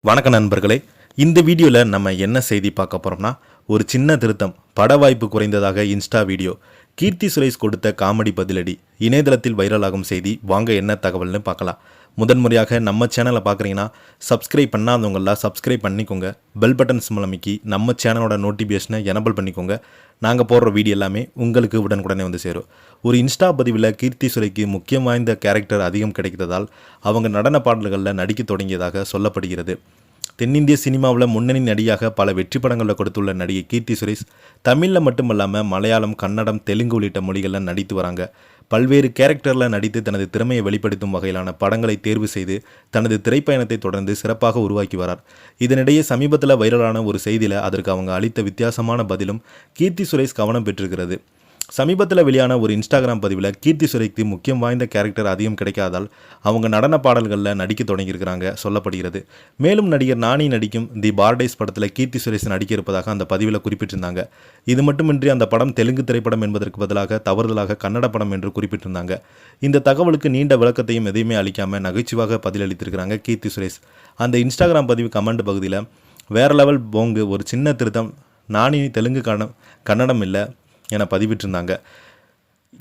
வணக்க நண்பர்களே, இந்த வீடியோவில் நம்ம என்ன செய்தி பார்க்க போகிறோம்னா, ஒரு சின்ன திருத்தம். பட வாய்ப்பு குறைந்ததாக இன்ஸ்டா வீடியோ. கீர்த்தி சுரேஷ் கொடுத்த காமெடி பதிலடி. இணையதளத்தில் வைரலாகும் செய்தி. வாங்க என்ன தகவல்னு பார்க்கலாம். முதன்முறையாக நம்ம சேனலை பார்க்குறீங்கன்னா சப்ஸ்கிரைப் பண்ணாதவங்களாம் சப்ஸ்கிரைப் பண்ணிக்கோங்க. பெல் பட்டன்ஸ் மூலமிக்கி நம்ம சேனலோட நோட்டிஃபிகேஷனை எனபிள் பண்ணிக்கோங்க. நாங்கள் போடுற வீடியோ எல்லாமே உங்களுக்கு உடனுக்குடனே வந்து சேரும். ஒரு இன்ஸ்டா பதிவில் கீர்த்தி சுரேஷ்க்கு முக்கியம் வாய்ந்த கேரக்டர் அதிகம் கிடைத்ததால் அவங்க நடன பாடல்களில் நடிக்க தொடங்கியதாக சொல்லப்படுகிறது. தென்னிந்திய சினிமாவில் முன்னணி நடிகையாக பல வெற்றி படங்களில் கொடுத்துள்ள நடிகை கீர்த்தி சுரேஷ் தமிழில் மட்டுமல்லாமல் மலையாளம், கன்னடம், தெலுங்கு உள்ளிட்ட மொழிகளில் நடித்து வராங்க. பல்வேறு கேரக்டரில் நடித்து தனது திறமையை வெளிப்படுத்தும் வகையிலான படங்களை தேர்வு செய்து தனது திரைப்பயணத்தை தொடர்ந்து சிறப்பாக உருவாக்கி வரார். இதனிடையே சமீபத்தில் வைரலான ஒரு செய்தியில் அதற்கு அவங்க அளித்த வித்தியாசமான பதிலும் கீர்த்தி சுரேஷ் கவனம் பெற்றிருக்கிறது. சமீபத்தில் வெளியான ஒரு இன்ஸ்டாகிராம் பதிவில் கீர்த்தி சுரேஷ்க்கு முக்கியம் வாய்ந்த கேரக்டர் அதிகம் கிடைக்காதால் அவங்க நடன பாடல்களில் நடிக்க தொடங்கியிருக்கிறாங்க சொல்லப்படுகிறது. மேலும் நடிகர் நானி நடிக்கும் தி பார்டேஸ் படத்தில் கீர்த்தி சுரேஷ் நடிக்க இருப்பதாக அந்த பதிவில் குறிப்பிட்டிருந்தாங்க. இது மட்டுமின்றி அந்த படம் தெலுங்கு திரைப்படம் என்பதற்கு பதிலாக தவறுதலாக கன்னட படம் என்று குறிப்பிட்டிருந்தாங்க. இந்த தகவலுக்கு நீண்ட விளக்கத்தையும் எதையுமே அளிக்காமல் நகைச்சுவாக பதிலளித்திருக்கிறாங்க கீர்த்தி சுரேஷ். அந்த இன்ஸ்டாகிராம் பதிவு கமெண்ட் பகுதியில் வேற லெவல் போங்கு, ஒரு சின்ன திருத்தம், நானி தெலுங்கு கன்னடம் இல்லை என பதிவிட்டிருந்தாங்க.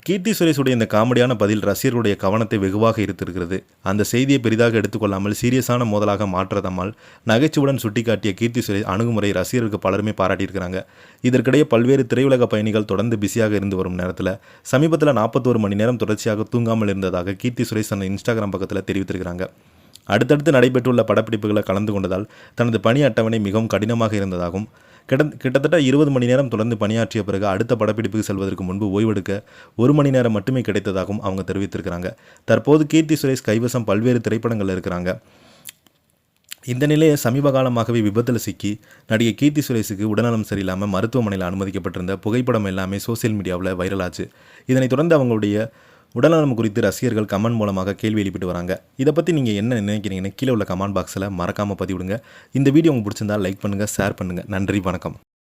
கீர்த்தி சுரேஷுடைய இந்த காமெடியான பதில் ரசிகர்களுடைய கவனத்தை வெகுவாக ஈர்த்திருக்கிறது. அந்த செய்தியை பெரிதாக எடுத்துக்கொள்ளாமல் சீரியஸான மோதலாக மாற்றதம்மால் நகைச்சுவுடன் சுட்டிக்காட்டிய கீர்த்தி சுரேஷ் அணுகுமுறை ரசிகர்களுக்கு பலருமே பாராட்டியிருக்கிறாங்க. இதற்கிடையே பல்வேறு திரையுலக பயணிகள் தொடர்ந்து பிஸியாக இருந்து வரும் நேரத்தில் சமீபத்தில் 41 மணி நேரம் தொடர்ச்சியாக தூங்காமல் இருந்ததாக கீர்த்தி சுரேஷ் தனது இன்ஸ்டாகிராம் பக்கத்தில் தெரிவித்திருக்கிறாங்க. அடுத்தடுத்து நடைபெற்றுள்ள படப்பிடிப்புகளை கலந்து கொண்டதால் தனது பணி அட்டவணை மிகவும் கடினமாக இருந்ததாகவும் கிட்டத்தட்ட 20 மணி நேரம் தொடர்ந்து பணியாற்றிய பிறகு அடுத்த படப்பிடிப்புக்கு செல்வதற்கு முன்பு ஓய்வெடுக்க 1 மணி நேரம் மட்டுமே கிடைத்ததாகவும் அவங்க தெரிவித்திருக்கிறாங்க. தற்போது கீர்த்தி சுரேஷ் கைவசம் பல்வேறு திரைப்படங்கள் இருக்கிறாங்க. இந்த நிலையை சமீப காலமாகவே விபத்தில் சிக்கி நடிகை கீர்த்தி சுரேஷுக்கு உடல்நலம் சரியில்லாமல் மருத்துவமனையில் அனுமதிக்கப்பட்டிருந்த புகைப்படம் எல்லாமே சோசியல் மீடியாவில் வைரலாச்சு. இதனைத் தொடர்ந்து அவங்களுடைய உடல்நலம் குறித்து ரசிகர்கள் கமெண்ட் மூலமாக கேள்வி எழுப்பிட்டு வராங்க. இதை பற்றி நீங்கள் என்ன நினைக்கிறீங்கன்னு கீழே உள்ள கமெண்ட் பாக்ஸில் மறக்காமல் பதிவிடுங்க. இந்த வீடியோ உங்களுக்கு பிடிச்சிருந்தால் லைக் பண்ணுங்கள், ஷேர் பண்ணுங்கள். நன்றி, வணக்கம்.